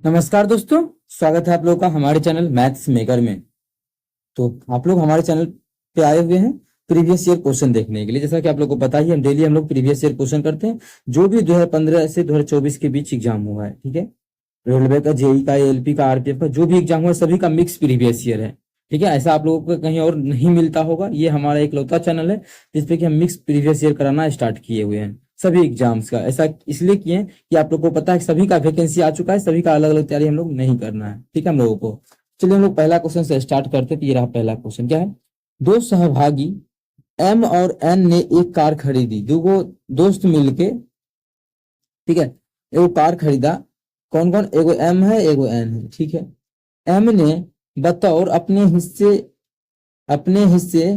नमस्कार दोस्तों, स्वागत है आप लोगों का हमारे चैनल मैथ्स मेकर में। तो आप लोग हमारे चैनल पे आए हुए हैं प्रीवियस ईयर क्वेश्चन देखने के लिए। जैसा कि आप लोग को पता ही, हम लोग प्रीवियस ईयर क्वेश्चन करते हैं जो भी 2015 से 2024 के बीच एग्जाम हुआ है। ठीक है, रेलवे का, जेई का, एलपी का, आरपीएफ का जो भी एग्जाम हुआ है सभी का मिक्स प्रीवियस ईयर है। ठीक है, ऐसा आप लोगों को कहीं और नहीं मिलता होगा। ये हमारा एक लौता चैनल है जिसपे कि हम मिक्स प्रीवियस ईयर कराना स्टार्ट किए हुए हैं सभी एग्जाम्स का। ऐसा इसलिए किए हैं कि आप लोग को पता है कि सभी का वैकेंसी आ चुका है, सभी का अलग अलग तैयारी हम लोग नहीं करना है। ठीक है, हम लोगों को चलिए हम लोग पहला क्वेश्चन से स्टार्ट करते हैं। तो ये रहा पहला क्वेश्चन। क्या है? दो सहभागी एम और एन ने एक कार खरीदी। दो दोस्त मिलके, ठीक है, एगो कार खरीदा। कौन कौन? एगो एम है, एगो एन है। ठीक है, एम ने बतौर अपने हिस्से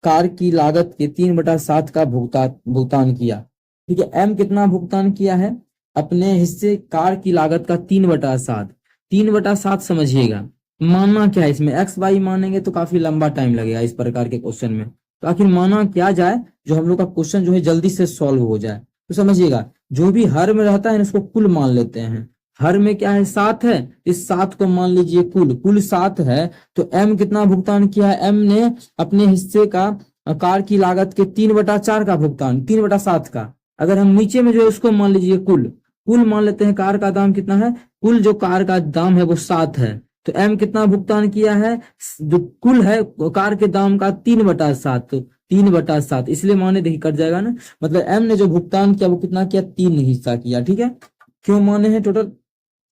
कार की लागत के 3/7 का भुगतान किया। ठीक है, एम कितना भुगतान किया है? अपने हिस्से कार की लागत का 3/7। 3/7 समझिएगा, मानना क्या है इसमें? एक्स वाई मानेंगे तो काफी लंबा टाइम लगेगा इस प्रकार के क्वेश्चन में। तो आखिर माना क्या जाए जो हम लोग का क्वेश्चन जो है जल्दी से सॉल्व हो जाए। तो समझिएगा, जो भी हर में रहता है उसको कुल मान लेते हैं। हर में क्या है? 7 है, इस 7 को मान लीजिए कुल 7 है। तो एम कितना भुगतान किया है? एम ने अपने हिस्से का कार की लागत के 3/4 का भुगतान, 3/7 का। अगर हम नीचे में जो है उसको मान लीजिए कुल मान लेते हैं। कार का दाम कितना है? कुल जो कार का दाम है वो 7 है। तो एम कितना भुगतान किया है? जो कुल है कार के दाम का 3/7। तो 3/7 इसलिए माने देखिए कट जाएगा ना। मतलब एम ने जो भुगतान किया वो कितना किया? 3 हिस्सा किया। ठीक है, क्यों माने हैं टोटल?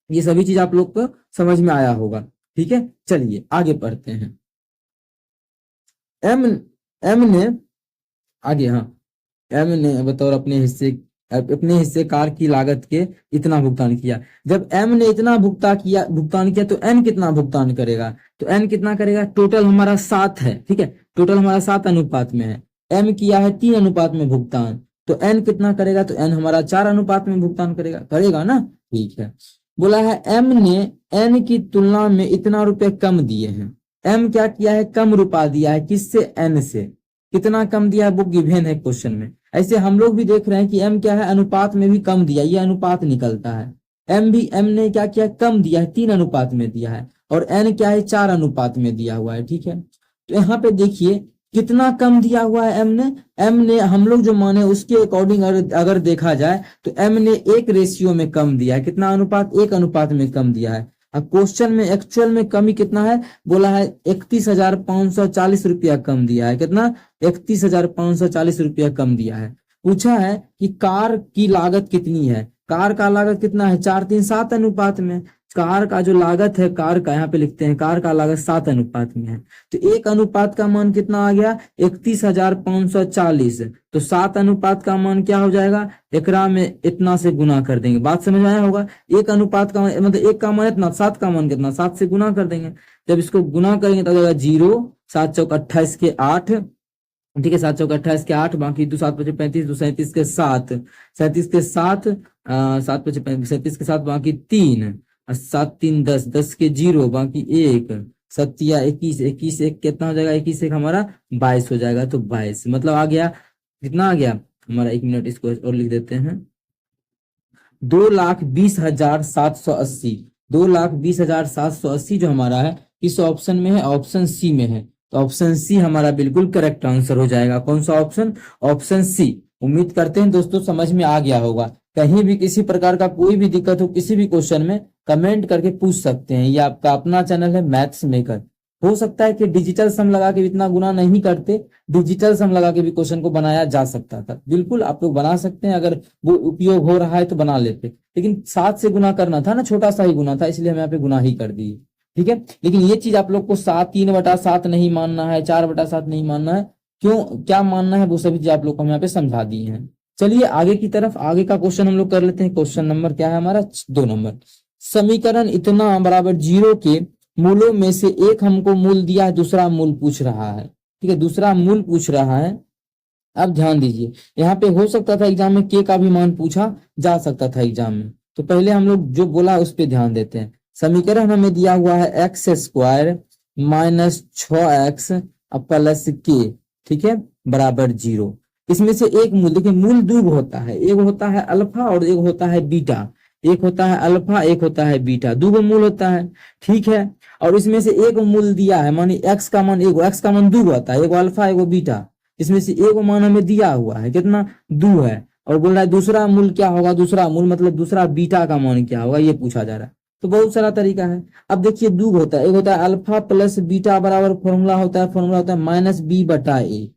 ये सभी चीज आप लोग को समझ में आया होगा। ठीक है, चलिए आगे पढ़ते हैं। एम एम ने आगे, हाँ, एम ने बतौर अपने हिस्से कार की लागत के इतना भुगतान किया। जब एम ने इतना भुगतान किया तो एन कितना भुगतान करेगा? तो एन कितना करेगा? टोटल हमारा 7 है। ठीक है, टोटल हमारा 7 अनुपात में है। एम किया है 3 अनुपात में भुगतान, तो एन कितना करेगा? तो एन हमारा 4 अनुपात में भुगतान करेगा ना। ठीक है, बोला है एम ने एन की तुलना में इतना रुपए कम दिए हैं। एम क्या किया है? कम रुपया दिया है। किससे? एन से। कितना कम दिया है वो गिवन है क्वेश्चन में। ऐसे हम लोग भी देख रहे हैं कि एम क्या है? अनुपात में भी कम दिया, ये अनुपात निकलता है। एम ने क्या किया? कम दिया है, 3 अनुपात में दिया है। और एन क्या है? 4 अनुपात में दिया हुआ है। ठीक है, तो यहाँ पे देखिए कितना कम दिया हुआ है एम ने हम लोग जो माने उसके अकॉर्डिंग अगर देखा जाए तो एम ने 1 रेशियो में कम दिया है। कितना अनुपात? 1 अनुपात में कम दिया है। अब क्वेश्चन में एक्चुअल में कमी कितना है? बोला है 31,540 रुपया कम दिया है। कितना? 31,540 रुपया कम दिया है। पूछा है कि कार की लागत कितनी है। कार का लागत कितना है? 4:3:7 अनुपात में। कार का जो लागत है, कार का यहाँ पे लिखते हैं, कार का लागत 7 अनुपात में है। तो 1 अनुपात का मान कितना आ गया? 31,540। तो 7 अनुपात का मान क्या हो जाएगा? एकरा में इतना से गुना कर देंगे। बात समझ में आया होगा? 1 अनुपात का मतलब 1 का मान इतना, 7 का मान कितना? 7 से गुना कर देंगे। जब इसको गुना करेंगे तो आ जाएगा 0, 7 चौक 28 के 8। ठीक है, 7 चौक 28 के 8, बाकी 2 7 5 35, 2 37 के 7, 37 के 7, 7 5 37 के 7, बाकी 3, 7 3 10, 10 के 0, बाकी 1, 7 या 21, 21 एक कितना हो जाएगा? 21 एक हमारा 22 हो जाएगा। तो 22 मतलब आ गया, कितना आ गया हमारा? 1 मिनट इसको और लिख देते हैं। 2,20,780। 2,20,780 जो हमारा है किस ऑप्शन में है? ऑप्शन सी में है। तो ऑप्शन सी हमारा बिल्कुल करेक्ट आंसर हो जाएगा। कौन सा ऑप्शन? Option C. उम्मीद करते हैं दोस्तों समझ में आ गया होगा। कहीं भी किसी प्रकार का कोई भी दिक्कत हो किसी भी क्वेश्चन में कमेंट करके पूछ सकते हैं। ये आपका अपना चैनल है मैथ्स मेकर। हो सकता है कि डिजिटल सम लगा के इतना गुना नहीं करते, डिजिटल सम लगा के भी क्वेश्चन को बनाया जा सकता था। बिल्कुल आप लोग बना सकते हैं, अगर वो उपयोग हो रहा है तो बना लेते। लेकिन 7 से गुना करना था ना, छोटा सा ही गुना था, इसलिए हम यहाँ पे गुना ही कर दिए। ठीक है, लेकिन ये चीज आप लोग को 3/7 नहीं मानना है, 4/7 नहीं मानना है। क्यों, क्या मानना है वो सभी चीज आप लोग को हम यहाँ पे समझा दी है। चलिए आगे की तरफ, आगे का क्वेश्चन हम लोग कर लेते हैं। क्वेश्चन नंबर क्या है हमारा? 2 नंबर। समीकरण इतना बराबर 0 के मूलों में से एक हमको मूल दिया है, दूसरा मूल पूछ रहा है। ठीक है, दूसरा मूल पूछ रहा है। अब ध्यान दीजिए, यहाँ पे हो सकता था एग्जाम में के का भी मान पूछा जा सकता था एग्जाम में। तो पहले हम लोग जो बोला उस पर ध्यान देते हैं। समीकरण हमें दिया हुआ है x² माइनस 6x प्लस के, ठीक है, बराबर 0। इसमें से एक मूल, देखिए मूल 2 होता है, एक होता है अल्फा और एक होता है बीटा। एक होता है अल्फा, एक होता है बीटा, दो मूल होता है, ठीक है। और इसमें से एक मूल दिया है, मानी एक्स का मान एक, एक्स का मान दो होता है, एक अल्फा एक बीटा, इसमें से एक मान हमें दिया हुआ है कितना, दो है। और बोल रहा है दूसरा मूल क्या होगा, दूसरा मूल मतलब दूसरा बीटा का मान क्या होगा, ये पूछा जा रहा है। तो बहुत सारा तरीका है। अब देखिए दो होता है, एक होता है अल्फा प्लस बीटा बराबर फॉर्मूला होता है माइनस बी बटा ए,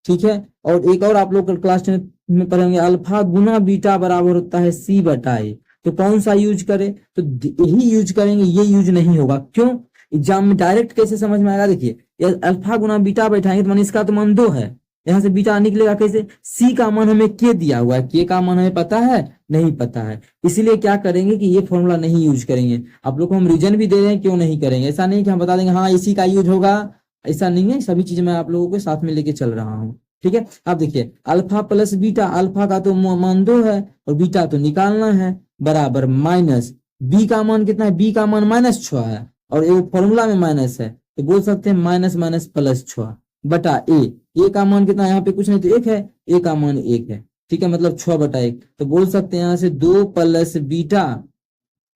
ठीक है। और एक और आप लोग क्लास 10 में पढ़ेंगे, अल्फा गुना बीटा बराबर होता है सी बटा ए। तो कौन सा यूज करें, तो यही यूज करेंगे, ये यूज नहीं होगा। क्यों, एग्जाम में डायरेक्ट कैसे समझ में आएगा, देखिए ये अल्फा गुना बीटा बैठाएंगे तो मान इसका तो मान 2 है, यहाँ से बीटा निकलेगा कैसे, सी का मान हमें के दिया हुआ है, के का मान हमें पता है, नहीं पता है, इसीलिए क्या करेंगे कि ये फॉर्मूला नहीं यूज करेंगे। आप लोग को हम रीजन भी दे रहे हैं क्यों नहीं करेंगे, ऐसा नहीं कि हम बता देंगे हाँ इसी का यूज होगा, ऐसा नहीं है। सभी चीज मैं आप लोगों के साथ में लेके चल रहा हूँ, ठीक है। अब देखिए अल्फा प्लस बीटा, अल्फा का तो मान 2 है और बीटा तो निकालना है, बराबर माइनस बी का मान कितना है, बी का मान -6 है और एक फॉर्मूला में माइनस है, तो बोल सकते हैं माइनस माइनस प्लस 6 बटा ए का मान कितना है, यहाँ पे कुछ नहीं तो 1 है, ए का मान 1 है, ठीक है, मतलब 6 बटा 1। तो बोल सकते हैं यहाँ से 2 प्लस बीटा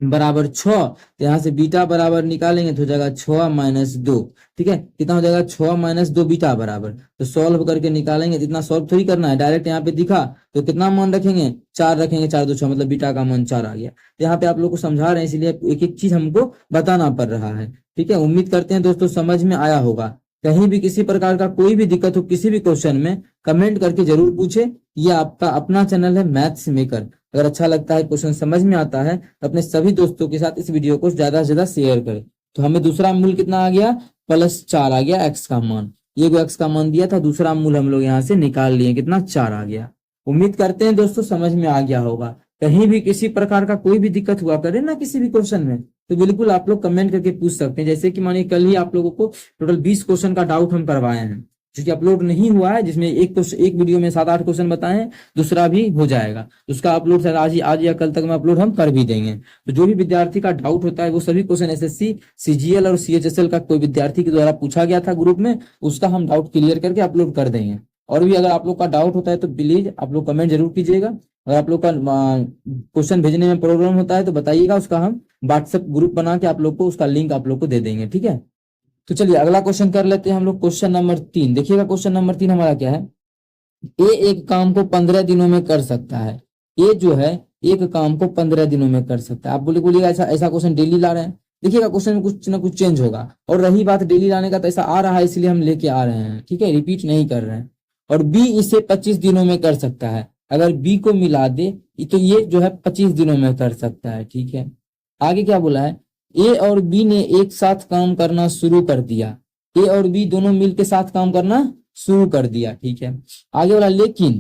बराबर 6, तो यहाँ से बीटा बराबर निकालेंगे तो हो जाएगा 6 माइनस 2, ठीक है, कितना हो जाएगा 6 माइनस 2 बीटा बराबर। तो सॉल्व करके निकालेंगे, इतना सॉल्व थोड़ी करना है, डायरेक्ट यहाँ पे दिखा तो कितना मान रखेंगे, 4 रखेंगे, 4 2 6 मतलब बीटा का मान 4 आ गया। तो यहाँ पे आप लोग को समझा रहे हैं, इसलिए एक एक चीज हमको बताना पड़ रहा है, ठीक है। उम्मीद करते हैं दोस्तों समझ में आया होगा। कहीं भी किसी प्रकार का कोई भी दिक्कत हो किसी भी क्वेश्चन में, कमेंट करके जरूर पूछे। ये आपका अपना चैनल है मैथ्स मेकर। अगर अच्छा लगता है, क्वेश्चन समझ में आता है, तो अपने सभी दोस्तों के साथ इस वीडियो को ज्यादा से ज्यादा शेयर करें। तो हमें दूसरा मूल कितना आ गया, +4 आ गया एक्स का मान, ये जो एक्स का मान दिया था दूसरा मूल हम लोग यहाँ से निकाल लिए, कितना 4 आ गया। उम्मीद करते हैं दोस्तों समझ में आ गया होगा। कहीं भी किसी प्रकार का कोई भी दिक्कत हुआ करे ना किसी भी क्वेश्चन में, तो बिल्कुल आप लोग कमेंट करके पूछ सकते हैं। जैसे कि मानिए कल ही आप लोगों को टोटल 20 क्वेश्चन का डाउट हम करवाए हैं, जो कि अपलोड नहीं हुआ है, जिसमें एक वीडियो में 7-8 क्वेश्चन बताए हैं, दूसरा भी हो जाएगा, उसका अपलोड शायद आज या कल तक में अपलोड हम कर भी देंगे। तो जो भी विद्यार्थी का डाउट होता है वो सभी क्वेश्चन एसएससी, सीजीएल और सीएचएसएल का कोई विद्यार्थी के द्वारा पूछा गया था ग्रुप में, उसका हम डाउट क्लियर करके अपलोड कर देंगे। और भी अगर आप लोग का डाउट होता है तो प्लीज आप लोग कमेंट जरूर कीजिएगा। अगर आप लोग का क्वेश्चन भेजने में प्रॉब्लम होता है तो बताइएगा, उसका हम व्हाट्सएप ग्रुप बना के आप लोग को उसका लिंक आप लोग को दे देंगे, ठीक है। तो चलिए अगला क्वेश्चन कर लेते हैं हम लोग, क्वेश्चन नंबर 3। देखिएगा क्वेश्चन नंबर 3 हमारा क्या है, ए एक काम को 15 दिनों में कर सकता है। ए जो है एक काम को 15 दिनों में कर सकता है। आप बोलिएगा ऐसा ऐसा क्वेश्चन डेली ला रहे हैं, देखिएगा क्वेश्चन में कुछ ना कुछ चेंज होगा। और रही बात डेली लाने का, तो ऐसा आ रहा है इसलिए हम लेके आ रहे हैं, ठीक है, रिपीट नहीं कर रहे हैं। और बी इसे 25 दिनों में कर सकता है। अगर बी को मिला दे तो ये जो है 25 दिनों में कर सकता है, ठीक है। आगे क्या बोला है, ए और बी ने एक साथ काम करना शुरू कर दिया। ए और बी दोनों मिलकर साथ काम करना शुरू कर दिया, ठीक है। आगे बोला लेकिन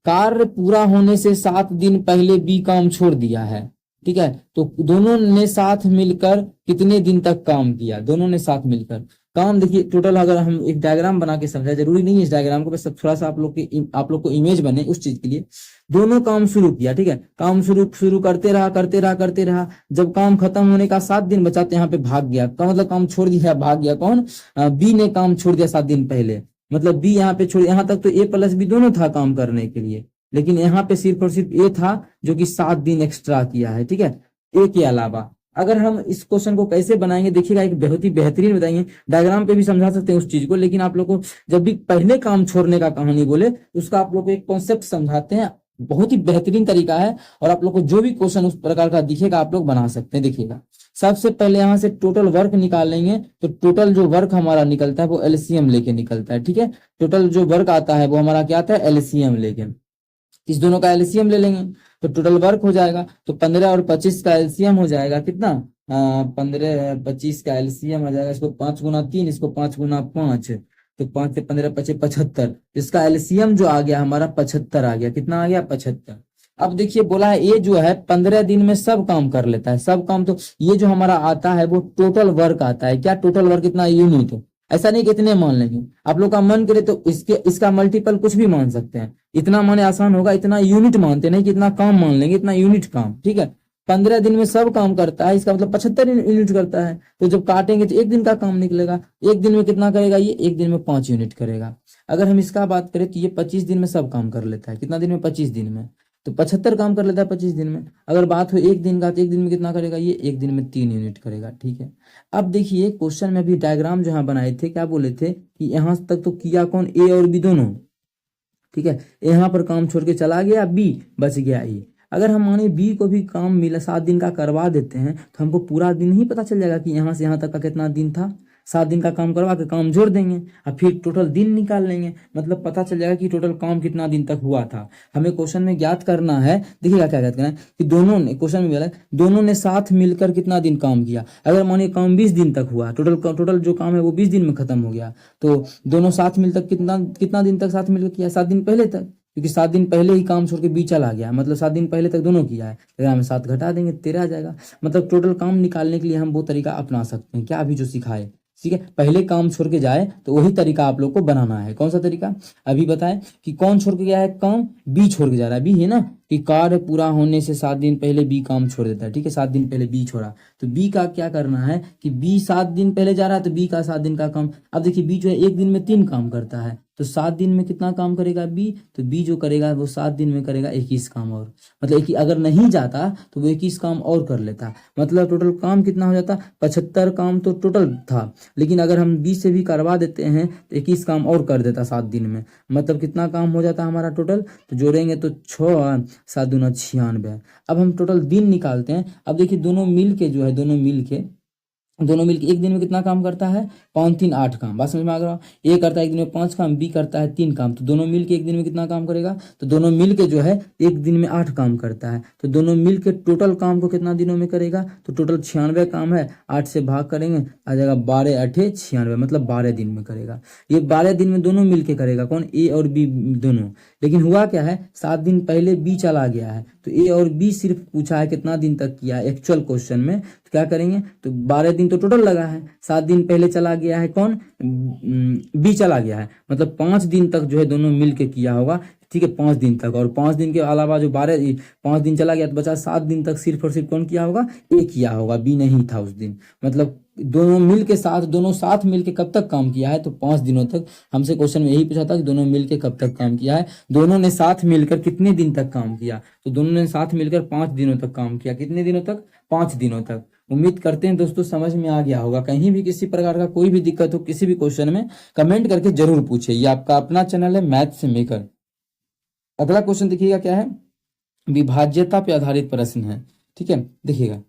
कार्य पूरा होने से 7 दिन पहले बी काम छोड़ दिया है, ठीक है। तो दोनों ने साथ मिलकर कितने दिन तक काम किया, दोनों ने साथ मिलकर काम, देखिए टोटल अगर हम एक डायग्राम बना के समझा, जरूरी नहीं है इस डायग्राम को, बस थोड़ा सा आप लोग को इमेज बने उस चीज के लिए। दोनों काम शुरू किया, ठीक है, काम शुरू करते रहा। जब काम खत्म होने का 7 दिन बचा तो यहाँ पे भाग गया, का मतलब काम छोड़ दिया, भाग गया कौन, बी ने काम छोड़ दिया 7 दिन पहले, मतलब बी यहाँ पे छोड़, यहाँ तक तो ए प्लस बी दोनों था काम करने के लिए, लेकिन यहाँ पे सिर्फ और सिर्फ ए था जो कि 7 दिन एक्स्ट्रा किया है, ठीक है, ए के अलावा। अगर हम इस क्वेश्चन को कैसे बनाएंगे, देखिएगा एक बहुत ही बेहतरीन बताएंगे, डायग्राम पे भी समझा सकते हैं उस चीज को, लेकिन आप लोग को जब भी पहले काम छोड़ने का कहानी बोले उसका आप लोग को एक कॉन्सेप्ट समझाते हैं, बहुत ही बेहतरीन तरीका है। और आप लोग को जो भी क्वेश्चन उस प्रकार का दिखेगा आप लोग बना सकते हैं। देखिएगा सबसे पहले यहाँ से टोटल वर्क निकाल लेंगे, तो टोटल जो वर्क हमारा निकलता है वो एलसीएम लेके निकलता है, ठीक है। टोटल जो वर्क आता है वो हमारा क्या आता है, एलसीएम लेके, इस दोनों का एलसीएम ले लेंगे तो टोटल वर्क हो जाएगा। तो 15 और 25 का एलसीएम हो जाएगा कितना, 15 25 का एलसीएम आ जाएगा, इसको 5 गुना 3, इसको 5 गुना 5, तो 5 से 15 25 75, इसका एलसीएम जो आ गया हमारा 75 आ गया, कितना आ गया 75। अब देखिए बोला है ये जो है 15 दिन में सब काम कर लेता है, सब काम, तो ये जो हमारा आता है वो टोटल वर्क आता है, क्या टोटल वर्क इतना यूनिट, ऐसा नहीं कितने मान लेंगे, आप लोग का मन करे तो इसका मल्टीपल कुछ भी मान सकते हैं, इतना माने आसान होगा, इतना यूनिट मानते नहीं कि इतना काम मान लेंगे, इतना यूनिट काम, ठीक है। 15 दिन में सब काम करता है, इसका मतलब 75 यूनिट करता है, तो जब काटेंगे तो 1 दिन का काम निकलेगा। 1 दिन में कितना करेगा ये, 1 दिन में 5 यूनिट करेगा। अगर हम इसका बात करें तो ये 25 दिन में सब काम कर लेता है, कितना दिन में, 25 दिन में। तो 75 काम कर लेता है 25 दिन में। अगर बात हो एक दिन का, तो एक दिन में कितना करेगा ये, एक दिन में 3 यूनिट करेगा। ठीक है, अब देखिए क्वेश्चन में अभी डायग्राम जो यहाँ बनाए थे, क्या बोले थे कि यहाँ तक तो किया कौन, ए और बी दोनों। ठीक है, यहाँ पर काम छोड़ के चला गया बी, बच गया ए। अगर हम माने बी को भी काम मिला 7 दिन का करवा देते हैं, तो हमको पूरा दिन ही पता चल जाएगा कि यहाँ से यहाँ तक का कितना दिन था। 7 दिन का काम करवा के काम जोड़ देंगे और फिर टोटल दिन निकाल लेंगे, मतलब पता चल जाएगा कि टोटल काम कितना दिन तक हुआ था। हमें क्वेश्चन में ज्ञात करना है, देखिएगा क्या ज्ञात करना है कि दोनों ने, क्वेश्चन में बोला दोनों ने साथ मिलकर कितना दिन काम किया। अगर मानिए काम 20 दिन तक हुआ, टोटल जो काम है वो 20 दिन में खत्म हो गया, तो दोनों साथ मिलकर कितना दिन तक साथ मिलकर किया, 7 दिन पहले तक, क्योंकि 7 दिन पहले ही काम छोड़ के बी चला गया, मतलब 7 दिन पहले तक दोनों किया है। तो हम 7 घटा देंगे 13 आ जाएगा। मतलब टोटल काम निकालने के लिए हम वो तरीका अपना सकते हैं, क्या अभी जो सिखाए। ठीक है, पहले काम छोड़ के जाए तो वही तरीका आप लोग को बनाना है। कौन सा तरीका अभी बताए कि कौन छोड़ के गया है काम, बी छोड़ के जा रहा है, बी है ना, कि कार्य पूरा होने से 7 दिन पहले बी काम छोड़ देता है। ठीक है, 7 दिन पहले बी छोड़ा, तो बी का क्या करना है कि बी 7 दिन पहले जा रहा है, तो बी का 7 दिन का काम। अब देखिए बी जो है एक दिन में 3 काम करता है, तो 7 दिन में कितना काम करेगा बी, तो बी जो करेगा वो 7 दिन में करेगा 21 काम और, मतलब अगर नहीं जाता तो वो 21 काम और कर लेता, मतलब टोटल काम कितना हो जाता, 75 काम तो टोटल था, लेकिन अगर हम 20 से भी करवा देते हैं तो 21 काम और कर देता 7 दिन में, मतलब कितना काम हो जाता हमारा टोटल, तो जोड़ेंगे तो 6 7 दूना 96। अब हम टोटल दिन निकालते हैं। अब देखिए दोनों मिल के जो है, दोनों मिल के एक दिन में कितना काम करता है, 5 3 8 काम। बात समझ में आ रहा है, ए करता है एक दिन में 5 काम, बी करता है 3 काम, तो दोनों मिल के एक दिन में कितना काम करेगा, तो दोनों मिल के जो है एक दिन में 8 काम करता है, तो दोनों मिल के टोटल काम को कितना दिनों में करेगा, तो टोटल 96 काम है, 8 से भाग करेंगे आ जाएगा 12 8 96, मतलब 12 दिन में करेगा। ये 12 दिन में दोनों मिल के करेगा, कौन, ए और बी दोनों। लेकिन हुआ क्या है, 7 दिन पहले बी चला गया है, तो ए और बी सिर्फ पूछा है कितना दिन तक किया है एक्चुअल क्वेश्चन में, तो क्या करेंगे, तो 12 दिन तो टोटल लगा है, 7 दिन पहले चला गया है कौन, बी चला गया है, मतलब 5 दिन तक जो है दोनों मिल के किया होगा। ठीक है, 5 दिन तक, और 5 दिन के अलावा जो 5 दिन चला गया तो बचा 7 दिन तक सिर्फ और सिर्फ कौन किया होगा, ए किया होगा, बी नहीं था उस दिन। मतलब दोनों साथ मिल के कब तक काम किया है, तो 5 दिनों तक। हमसे क्वेश्चन में यही पूछा था कि दोनों मिल के कब तक काम किया है, दोनों ने साथ मिलकर कितने दिन तक काम किया, तो दोनों ने साथ मिलकर 5 दिनों तक काम किया। कितने दिनों तक, 5 दिनों तक। उम्मीद करते हैं दोस्तों समझ में आ गया होगा। कहीं भी किसी प्रकार का कोई भी दिक्कत हो किसी भी क्वेश्चन में, कमेंट करके जरूर पूछिए। ये आपका अपना चैनल है मैथ्स मेकर। अगला क्वेश्चन देखिएगा क्या है, विभाज्यता पे आधारित प्रश्न है। ठीक है, देखिएगा,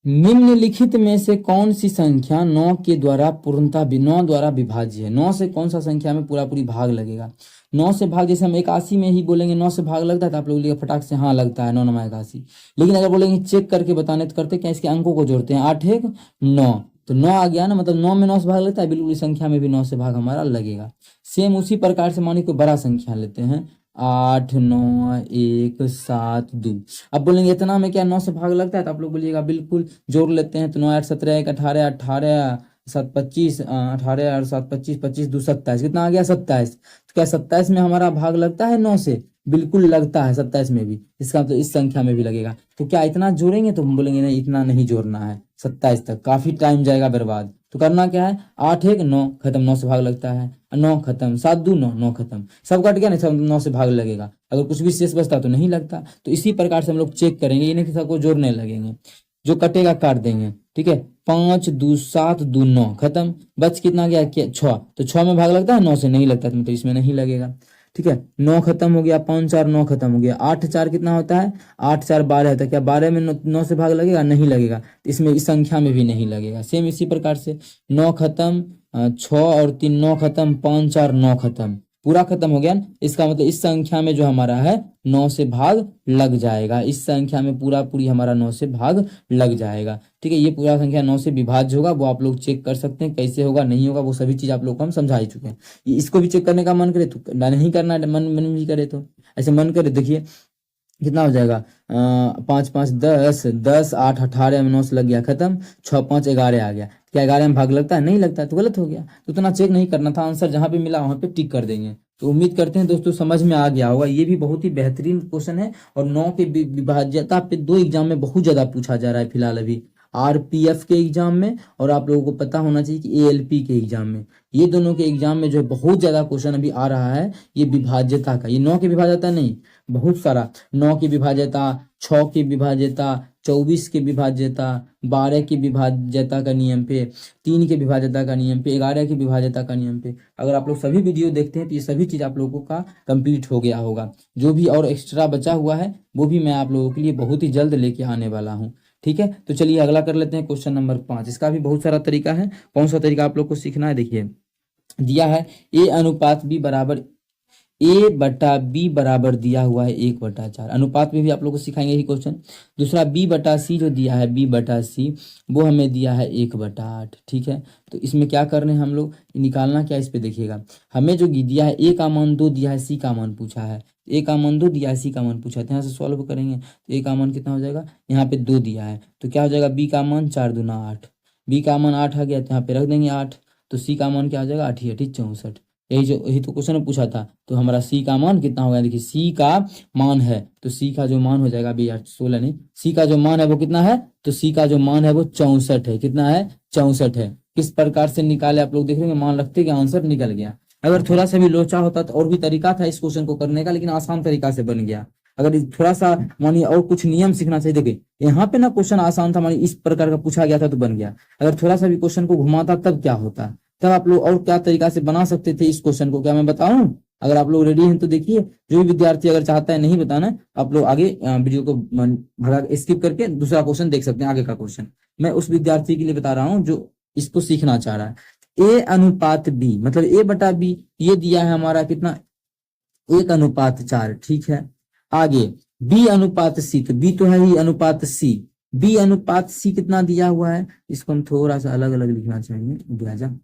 निम्नलिखित में से कौन सी संख्या 9 के द्वारा पूर्णतः 9 द्वारा विभाज्य है। 9 से कौन सा संख्या में पूरा पूरी भाग लगेगा। 9 से भाग, जैसे हम 81 में ही बोलेंगे 9 से भाग लगता है, तो आप लोग फटाक से हाँ लगता है, 9 9 81। लेकिन अगर बोलेंगे चेक करके बताने, तो करते क्या, इसके अंकों को जोड़ते हैं, 8 1 9, तो 9 आ गया ना, मतलब 9 में 9 से भाग लगता है, बिल्कुल इस संख्या में भी 9 से भाग हमारा लगेगा। सेम उसी प्रकार से मानिए कोई बड़ा संख्या लेते हैं, 8 9 1 7 2। अब बोलेंगे इतना में क्या 9 से भाग लगता है, तो आप लोग बोलिएगा बिल्कुल जोड़ लेते हैं, तो 9 8 17 1 18 18 7 25 18 और 7 25 25 2 27, कितना आ गया 27। तो क्या 27 में हमारा भाग लगता है 9 से, बिल्कुल लगता है 27 में भी, इसका मतलब इस संख्या में भी लगेगा। तो क्या इतना जोड़ेंगे, तो हम बोलेंगे नहीं इतना नहीं जोड़ना है, 27 तक काफी टाइम जाएगा बर्बाद। तो करना क्या है, 8 1 9 खत्म, 9 से भाग लगता है, 9 खत्म, 7 2 9 9 खत्म, सब कट गया ना, सब 9 से भाग लगेगा। अगर कुछ भी शेष बचता तो नहीं लगता। तो इसी प्रकार से हम लोग चेक करेंगे, ये नहीं कि सबको जोड़ने लगेंगे, जो कटेगा काट देंगे। ठीक है, 5 2 7 2 9 खत्म, बच कितना गया, 6, तो 6 में भाग लगता है, 9 से नहीं लगता, तो इसमें नहीं लगेगा। ठीक है, 9 खत्म हो गया, 5 4 9 खत्म हो गया, 8 4 कितना होता है, 8 4 12 होता है, क्या 12 में 9 से भाग लगेगा, नहीं लगेगा, इसमें इस संख्या में भी नहीं लगेगा। सेम इसी प्रकार से 9 खत्म, 6 और 3 9 खत्म, 5 4 9 खत्म, पूरा खत्म हो गया। इसका मतलब इस संख्या में जो हमारा है 9 से भाग लग जाएगा, इस संख्या में पूरा पूरी हमारा 9 से भाग लग जाएगा। ठीक है, ये पूरा संख्या 9 से विभाज्य होगा, वो आप लोग चेक कर सकते हैं, कैसे होगा नहीं होगा वो सभी चीज आप लोग को हम समझा ही चुके हैं। इसको भी चेक करने का मन करे तो नहीं करना, मन भी करे तो ऐसे मन करे, देखिए कितना हो जाएगा, 5 5 10 10 8 18 में 9 से लग गया, खत्म, 6 5 11 आ गया। क्या 11 में भाग लगता है, नहीं लगता है, तो गलत हो गया। तो उतना चेक नहीं करना था, आंसर जहां पे मिला वहां पे टिक कर देंगे। तो उम्मीद करते हैं दोस्तों समझ में आ गया होगा। ये भी बहुत ही बेहतरीन क्वेश्चन है, और 9 के विभाज्यता पे 2 एग्जाम में बहुत ज्यादा पूछा जा रहा है फिलहाल अभी। आरपीएफ के एग्जाम में, और आप लोगों को पता होना चाहिए कि एएलपी के एग्जाम में। ये दोनों के एग्जाम में जो है बहुत ज्यादा क्वेश्चन अभी आ रहा है ये विभाज्यता का। ये 9 की विभाज्यता नहीं, बहुत सारा 9 की विभाज्यता, 6 की विभाज्यता, 24 की विभाज्यता, 12 की विभाज्यता का नियम पे, 3 के विभाज्यता का नियम पे, 11 की विभाज्यता का नियम पे। अगर आप लोग सभी वीडियो देखते हैं तो ये सभी चीज आप लोगों का कंप्लीट हो गया होगा। जो भी और एक्स्ट्रा बचा हुआ है वो भी मैं आप लोगों के लिए बहुत ही जल्द लेके आने वाला हूँ। ठीक है, तो चलिए अगला कर लेते हैं क्वेश्चन नंबर 5। इसका भी बहुत सारा तरीका है। कौन सा तरीका आप लोग को सीखना है, देखिए दिया है ए अनुपात बी बराबर ए बटा बी बराबर दिया हुआ है 1/4। अनुपात में भी आप लोग को सिखाएंगे यही क्वेश्चन। दूसरा बी बटा सी जो दिया है, बी बटा सी वो हमें दिया है 1/8। ठीक है, तो इसमें क्या करने हैं हम लोग, निकालना क्या, इस पे देखिएगा। हमें जो दिया है ए का मान 2 दिया है, सी का मान पूछा है। ए का मान 2 दिया है, सी का मान पूछा है, तो यहाँ से सॉल्व करेंगे तो ए का मान कितना हो जाएगा, यहाँ पे 2 दिया है तो क्या हो जाएगा, बी का मान 4 दूना 8, बी का मान 8 आ गया तो यहाँ पे रख देंगे 8, तो सी का मान क्या हो जाएगा, 8 8 64। यही तो क्वेश्चन में पूछा था। तो हमारा सी का मान कितना होगा, देखिए सी का मान है तो सी का जो मान हो जाएगा अभी 16 नहीं, सी का जो मान है वो कितना है, तो सी का जो मान है वो 64 है। कितना है, 64 है। किस प्रकार से निकाले आप लोग देख लेंगे, मान रखते कि आंसर निकल गया। अगर थोड़ा सा भी लोचा होता तो और भी तरीका था इस क्वेश्चन को करने का, लेकिन आसान तरीका से बन गया। अगर थोड़ा सा मानिए और कुछ नियम सीखना चाहिए, देखिए यहाँ पे ना क्वेश्चन आसान था, मानिए इस प्रकार का पूछा गया था तो बन गया। अगर थोड़ा सा भी क्वेश्चन को घुमाता तब क्या होता, तब आप लोग और क्या तरीका से बना सकते थे इस क्वेश्चन को, क्या मैं बताऊं? अगर आप लोग रेडी हैं तो देखिए, जो भी विद्यार्थी अगर चाहता है नहीं बताना, आप लोग आगे वीडियो को भगा स्किप करके दूसरा क्वेश्चन देख सकते हैं, आगे का क्वेश्चन मैं उस विद्यार्थी के लिए बता रहा हूँ जो इसको सीखना चाह रहा है। ए अनुपात बी मतलब ए बटा बी, ये दिया है हमारा कितना, 1/4। ठीक है, आगे बी अनुपात सी, तो बी तो है ही अनुपात सी, बी अनुपात सी कितना दिया हुआ है, इसको हम थोड़ा सा अलग अलग लिखना चाहेंगे, लिहाजा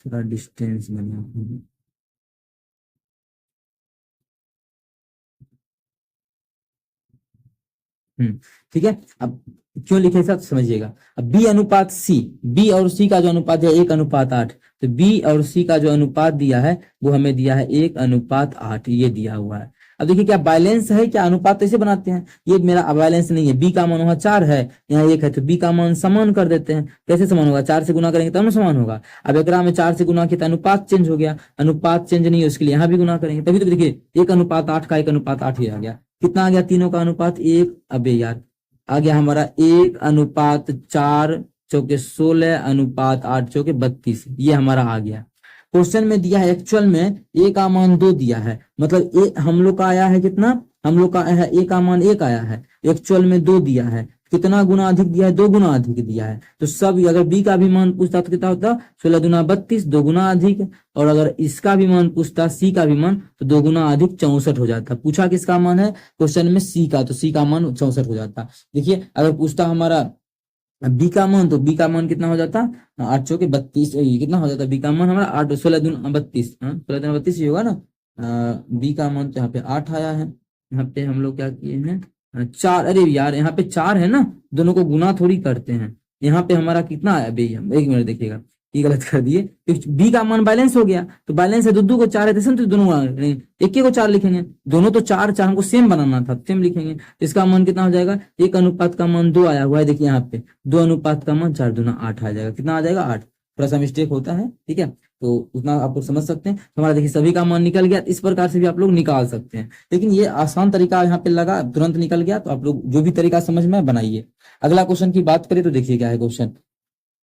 थोड़ा डिस्टेंस बना। ठीक है, अब क्यों लिखे सब समझिएगा। अब बी अनुपात सी, बी और सी का जो अनुपात है 1/8, तो बी और सी का जो अनुपात दिया है वो हमें दिया है 1/8, ये दिया हुआ है। अब देखिए क्या बैलेंस है, क्या अनुपात ऐसे बनाते हैं, ये मेरा बैलेंस नहीं है, बी का मान वहां 4 है यहाँ 1 है, तो बी का मान समान कर देते हैं। कैसे समान होगा, 4 से गुना करेंगे तब ना समान होगा। अब एक में 4 से गुना किया तो अनुपात चेंज हो गया, अनुपात चेंज नहीं है उसके लिए यहाँ भी गुना करेंगे, तभी तो देखिए 1/8 का 1/8 ही आ गया। कितना आ गया, तीनों का अनुपात 1। अबे यार आ गया हमारा 1/4, चौके 16/8, चौके 32, ये हमारा आ गया। क्वेश्चन में दिया है एक्चुअल में ए का मान 2 दिया है, मतलब ए हम लोग का आया है कितना, हम लोग का आया है ए का मान 1 आया है, एक्चुअल में 2 दिया है। कितना गुना अधिक दिया है, 2 गुना अधिक दिया है। तो सब अगर बी का भी मान पूछता तो कितना होता, 16 दूना 32, 2 गुना अधिक। और अगर इसका भी मान पूछता, सी का भी मान, तो 2 गुना अधिक 64 हो जाता। पूछा किसका मान है क्वेश्चन में, सी का, तो सी का मान 64 हो जाता। देखिए अगर पूछता हमारा बी का मान, तो बी का मान कितना हो जाता, 8 चौके 32, कितना हो जाता बी का मान हमारा 8, 16 दूना 32, 16 दूना 32 ही होगा ना। बी का मान तो यहाँ पे 8 आया है, यहाँ पे हम लोग क्या किए हैं 4, अरे यार यहाँ पे 4 है ना, दोनों को गुना थोड़ी करते हैं। यहाँ पे हमारा कितना आया बी, हम 1 मिनट देखिएगा, ये गलत कर दिए, बी का मान बैलेंस हो गया, तो बैलेंस है, दो को 4 है तो दोनों एक को 4 लिखेंगे, दोनों तो 4 4 हमको सेम बनाना था, सेम लिखेंगे। इसका मान कितना हो जाएगा, 1 अनुपात का मान 2 आया हुआ है, देखिए यहाँ पे 2 अनुपात का मान 4 दूना 8 आ जाएगा। कितना आ जाएगा, 8। थोड़ा सा मिस्टेक होता है, ठीक है, तो उतना आप लोग समझ सकते हैं। हमारा देखिए सभी का मान निकल गया, इस प्रकार से भी आप लोग निकाल सकते हैं, लेकिन ये आसान तरीका यहाँ पे लगा, तुरंत निकल गया, तो आप लोग जो भी तरीका समझ में बनाइए। अगला क्वेश्चन की बात करें तो देखिए क्या है क्वेश्चन,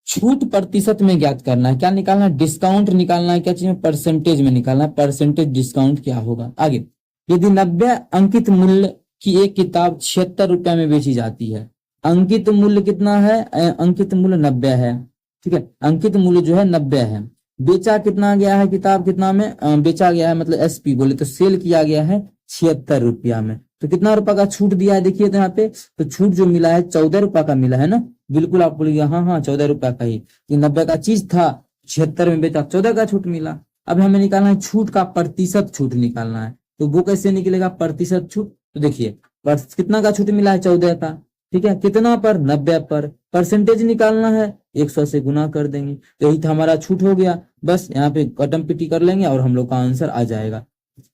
छूट प्रतिशत में ज्ञात करना है। क्या निकालना है, डिस्काउंट निकालना है, क्या चीज में, परसेंटेज में निकालना है, परसेंटेज डिस्काउंट क्या होगा। आगे, यदि 90 अंकित मूल्य की एक किताब 76 रुपया में बेची जाती है, अंकित मूल्य कितना है, अंकित मूल्य 90 है, ठीक है, अंकित मूल्य जो है 90 है, बेचा कितना गया है, किताब कितना में बेचा गया है, मतलब एसपी बोले तो सेल किया गया है 76 रुपया में, तो कितना रुपया का छूट दिया है, देखिए तो यहाँ पे तो छूट जो मिला है 14 रुपया का मिला है ना, बिल्कुल आप बोलिए हाँ हाँ 14 रुपया का ही, 90 का चीज था 76 में बेचा, 14 का छूट मिला। अब हमें निकालना है छूट का प्रतिशत, छूट निकालना है, तो वो कैसे निकलेगा, प्रतिशत छूट, तो देखिए कितना का छूट मिला है, 14 का, ठीक है, कितना पर, 90 पर, परसेंटेज निकालना है 100 से गुना कर देंगे, तो यही था हमारा छूट हो गया। बस यहाँ पे कटम पिटी कर लेंगे और हम लोग का आंसर आ जाएगा।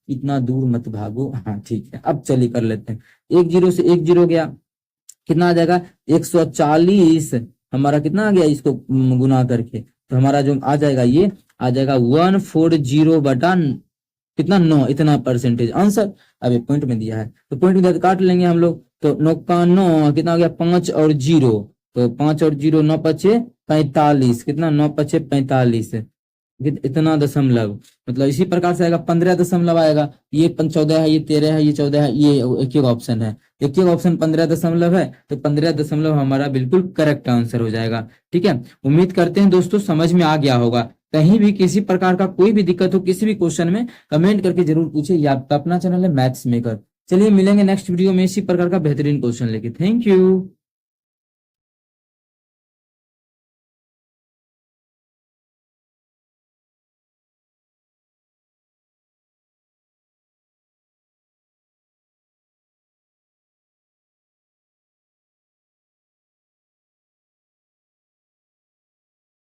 इतना दूर मत भागो। हाँ ठीक है, अब चलिए कर लेते हैं। 1 0 से 1 0 गया, कितना आ जाएगा 140, हमारा कितना आ गया इसको गुना करके, तो हमारा जो आ जाएगा ये आ जाएगा 140 बटा कितना 9, इतना परसेंटेज आंसर। अब ये पॉइंट में दिया है तो पॉइंट में दिया तो काट लेंगे हम लोग, तो 9 का 9 कितना हो गया 5 और 0, तो 5 और 0 9 पचे 45, कितना 9 पचे 45, इतना दशमलव, मतलब इसी प्रकार से आएगा 15 दशमलव आएगा। ये 14 है, ये 13 है, ये 14 है, ये एक एक ऑप्शन है, एक एक ऑप्शन 15 दशमलव है, तो 15 दशमलव हमारा बिल्कुल करेक्ट आंसर हो जाएगा। ठीक है, उम्मीद करते हैं दोस्तों समझ में आ गया होगा। कहीं भी किसी प्रकार का कोई भी दिक्कत हो किसी भी क्वेश्चन में कमेंट करके जरूर पूछे। ये आपका अपना चैनल है मैथ्स मेकर। चलिए मिलेंगे नेक्स्ट वीडियो में इसी प्रकार का बेहतरीन क्वेश्चन लेके। Thank you.